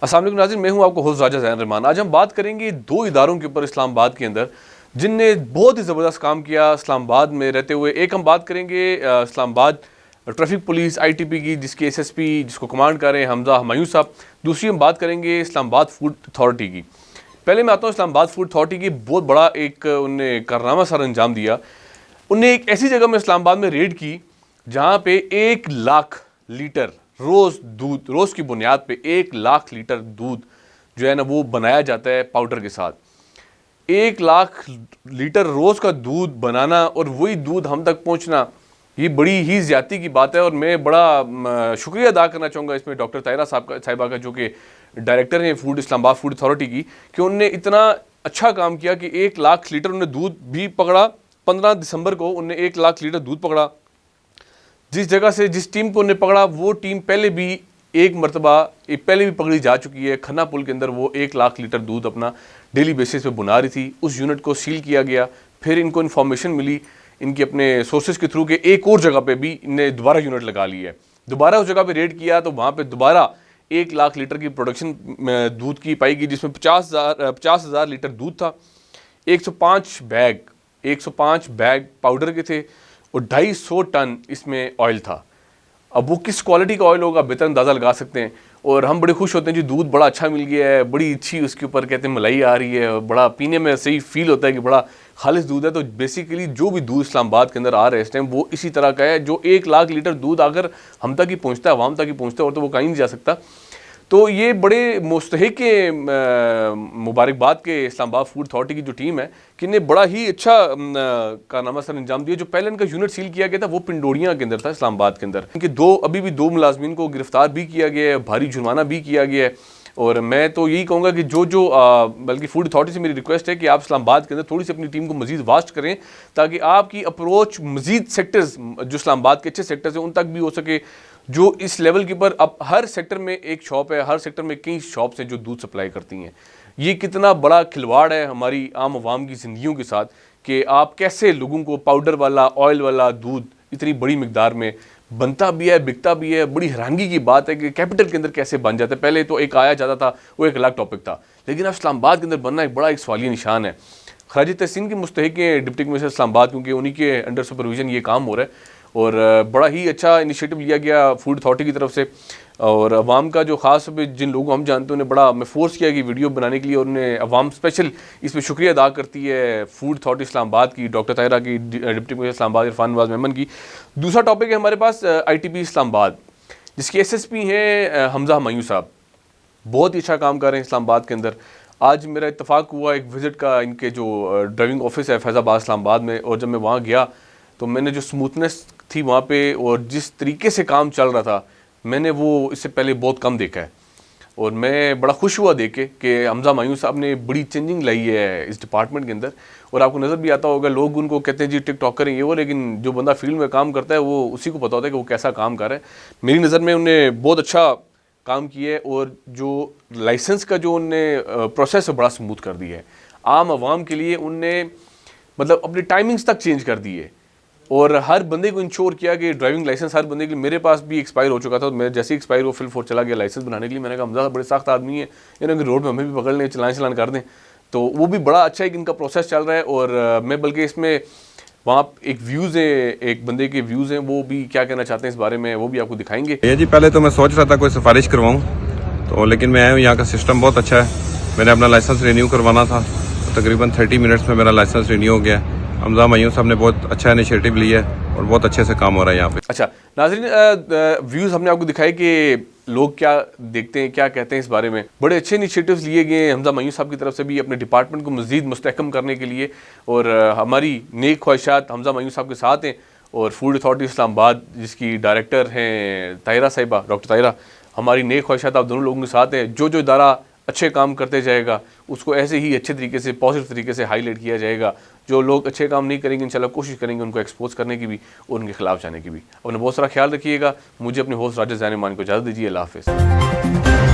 अस्सलाम वालेकुम नाज़रीन, मैं हूं आपको होस्ट राजा ज़ैन रहमान। आज हम बात करेंगे दो इदारों के ऊपर इस्लामाबाद के अंदर जिनने बहुत ही ज़बरदस्त काम किया इस्लामाबाद में रहते हुए। एक हम बात करेंगे इस्लामाबाद ट्रैफिक पुलिस ITP की, जिसके SSP जिसको कमांड कर रहे हैं हमजा हुमायूं साहब। दूसरी हम बात करेंगे इस्लामाबाद फूड अथॉरिटी की। पहले मैं आता हूँ इस्लामाबाद फूड अथॉरिटी की। बहुत बड़ा एक उनने कारनामा सर अंजाम दिया। उनने एक ऐसी जगह में इस्लामाबाद में रेड की जहाँ पे 1 लाख लीटर रोज़ दूध, रोज़ की बुनियाद पे 1 लाख लीटर दूध जो है ना वो बनाया जाता है पाउडर के साथ। 1 लाख लीटर रोज़ का दूध बनाना और वही दूध हम तक पहुंचना, ये बड़ी ही ज़्यादती की बात है। और मैं बड़ा शुक्रिया अदा करना चाहूँगा इसमें डॉक्टर ताहिरा साहिबा का, जो कि डायरेक्टर हैं इस्लामाबाद फूड अथॉरिटी की, कि उन्होंने इतना अच्छा काम किया कि 1 लाख लीटर उन्होंने दूध भी पकड़ा। 15 दिसंबर को उन्होंने 1 लाख लीटर दूध पकड़ा। जिस जगह से जिस टीम को उन्होंने पकड़ा वो टीम पहले भी एक मरतबा पहले भी पकड़ी जा चुकी है। खन्ना पुल के अंदर वो 1 लाख लीटर दूध अपना डेली बेसिस पे बुना रही थी। उस यूनिट को सील किया गया। फिर इनको इन्फॉर्मेशन मिली इनके अपने सोर्सेज के थ्रू के एक और जगह पे भी इन्हें दोबारा यूनिट लगा ली है। दोबारा उस जगह पे रेड किया तो वहाँ पे दोबारा 1 लाख लीटर की प्रोडक्शन दूध की पाई गई, जिसमें 50,000 लीटर दूध था। 105 बैग पाउडर के थे और 250 टन इसमें ऑयल था। अब वो किस क्वालिटी का ऑयल होगा बेहतर अंदाज़ा लगा सकते हैं। और हम बड़े खुश होते हैं जी, दूध बड़ा अच्छा मिल गया है, बड़ी अच्छी उसके ऊपर कहते हैं मलाई आ रही है, बड़ा पीने में सही फील होता है कि बड़ा खालिश दूध है। तो बेसिकली जो भी दूध इस्लामाबाद के अंदर आ रहा है इस टाइम वो इसी तरह का है, जो 1 लाख लीटर दूध अगर हम तक ही पहुँचता है, आवाम तक ही पहुँचता है, और तो वो कहीं नहीं जा सकता। तो ये बड़े मुस्तहिक मुबारकबाद के इस्लामाबाद फूड अथॉरिटी की जो टीम है कि इन्हें बड़ा ही अच्छा कारनामा सर अंजाम दिया। जो पहले इनका यूनिट सील किया गया था वो पिंडोरिया के अंदर था, इस्लामाबाद के अंदर। इनके अभी भी दो मुलाजमीन को गिरफ्तार भी किया गया है, भारी जुर्माना भी किया गया है। और मैं तो यही कहूँगा कि बल्कि फूड अथॉरिटी से मेरी रिक्वेस्ट है कि आप इस्लामाबाद के अंदर थोड़ी सी अपनी टीम को मजीद वास्ट करें, ताकि आपकी अप्रोच मजीद सेक्टर्स जो इस्लामाबाद के अच्छे सेक्टर्स हैं उन तक भी हो सके। जो इस लेवल के ऊपर अब हर सेक्टर में एक शॉप है, हर सेक्टर में कई शॉप्स हैं जो दूध सप्लाई करती हैं। ये कितना बड़ा खिलवाड़ है हमारी आम आवाम की ज़िंदगियों के साथ कि आप कैसे लोगों को पाउडर वाला, ऑयल वाला दूध इतनी बड़ी मिकदार में बनता भी है, बिकता भी है। बड़ी हैरानगी की बात है कि कैपिटल के अंदर कैसे बन जाता है। पहले तो एक आया जाता था, वो एक अलग टॉपिक था, लेकिन अब इस्लामाबाद के अंदर बनना एक बड़ा एक सवालिया निशान है। खराज तहसीन के मुस्तहिक हैं डिप्टी कमिश्नर इस्लामाबाद, क्योंकि उन्हीं के अंडर सुपरविजन ये काम हो रहा है। और बड़ा ही अच्छा इनिशिएटिव लिया गया फूड अथॉरिटी की तरफ से। और अवाम का जो ख़ास जिन लोगों को हम जानते हैं उन्हें बड़ा मैं फोर्स किया कि वीडियो बनाने के लिए, और उन्हें अवाम स्पेशल इसमें शुक्रिया अदा करती है फूड अथॉरिटी इस्लामाबाद की, डॉक्टर ताहिरा की, डिप्टी कमिश्नर इस्लामाबाद इरफान नवाज मेमन की। दूसरा टॉपिक है हमारे पास ITP इस्लामाबाद, जिसके SSP हैं हमजा हुमायूं साहब। बहुत ही अच्छा काम कर रहे हैं इस्लामाबाद के अंदर। आज मेरा इत्तफाक हुआ एक विज़िट का, इनके जो ड्राइविंग ऑफिस है फैज़ाबाद इस्लामाबाद में, और जब मैं वहाँ गया तो मैंने जो स्मूथनेस थी वहाँ पे और जिस तरीके से काम चल रहा था, मैंने वो इससे पहले बहुत कम देखा है। और मैं बड़ा खुश हुआ देख के कि हमजा हुमायूं साहब ने बड़ी चेंजिंग लाई है इस डिपार्टमेंट के अंदर। और आपको नज़र भी आता होगा, लोग उनको कहते हैं जी टिकटॉकर हैं ये वो, लेकिन जो बंदा फील्ड में काम करता है वो उसी को पता होता है कि वो कैसा काम कर रहा है। मेरी नज़र में उन्हें बहुत अच्छा काम किया है, और जो लाइसेंस का जो उनने प्रोसेस है बड़ा स्मूथ कर दिया है। आम आवाम के लिए उनने मतलब अपनी टाइमिंग्स तक चेंज कर दी है, और हर बंदे को इंश्योर किया कि ड्राइविंग लाइसेंस हर बंदे के लिए। मेरे पास भी एक्सपायर हो चुका था, तो मैं जैसे एक्सपायर वो फिल फॉर चला गया लाइसेंस बनाने के लिए। मैंने कहा हमजा बड़े सख्त आदमी है, इन्होंने रोड में हमें भी पकड़ लें, चलान कर दें। तो वो भी बड़ा अच्छा एक इनका प्रोसेस चल रहा है। और मैं बल्कि इसमें वहाँ एक व्यूज़ है, एक बंदे के व्यूज़ हैं, वो भी क्या कहना चाहते हैं इस बारे में वो भी आपको दिखाएंगे। ये जी पहले तो मैं सोच रहा था कोई सिफारिश करवाऊँ, तो लेकिन मैं आया हूँ, यहाँ का सिस्टम बहुत अच्छा है। मैंने अपना लाइसेंस रिन्यू करवाना था, तो तकरीबन 30 मिनट्स में मेरा लाइसेंस रिन्यू हो गया। हमजा हुमायूं साहब ने बहुत अच्छा इनिशिएटिव लिया है और बहुत अच्छे से काम हो रहा है यहाँ पे। अच्छा नाज़रीन, व्यूज़ हमने आपको दिखाए कि लोग क्या देखते हैं, क्या कहते हैं इस बारे में। बड़े अच्छे इनिशिएटिव्स लिए गए हमजा हुमायूं साहब की तरफ से भी अपने डिपार्टमेंट को मज़ीद मुस्तहकम करने के लिए। और हमारी नेक ख्वाहिशात हमजा हुमायूं साहब के साथ हैं। और फूड अथॉरिटी इस्लामाबाद जिसकी डायरेक्टर हैं ताहिरा साहिबा, डॉक्टर ताहिरा, हमारी नेक ख्वाहिशात आप दोनों लोगों के साथ हैं। जो इदारा अच्छे काम करते जाएगा उसको ऐसे ही अच्छे तरीके से, पॉजिटिव तरीके से हाईलाइट किया जाएगा। जो लोग अच्छे काम नहीं करेंगे इंशाल्लाह कोशिश करेंगे उनको एक्सपोज करने की भी और उनके खिलाफ जाने की भी। अपना बहुत सारा ख्याल रखिएगा। मुझे अपने होस्ट राजा ज़ैन रहमान को इजाज़त दीजिए। अल्लाह हाफ़िज़।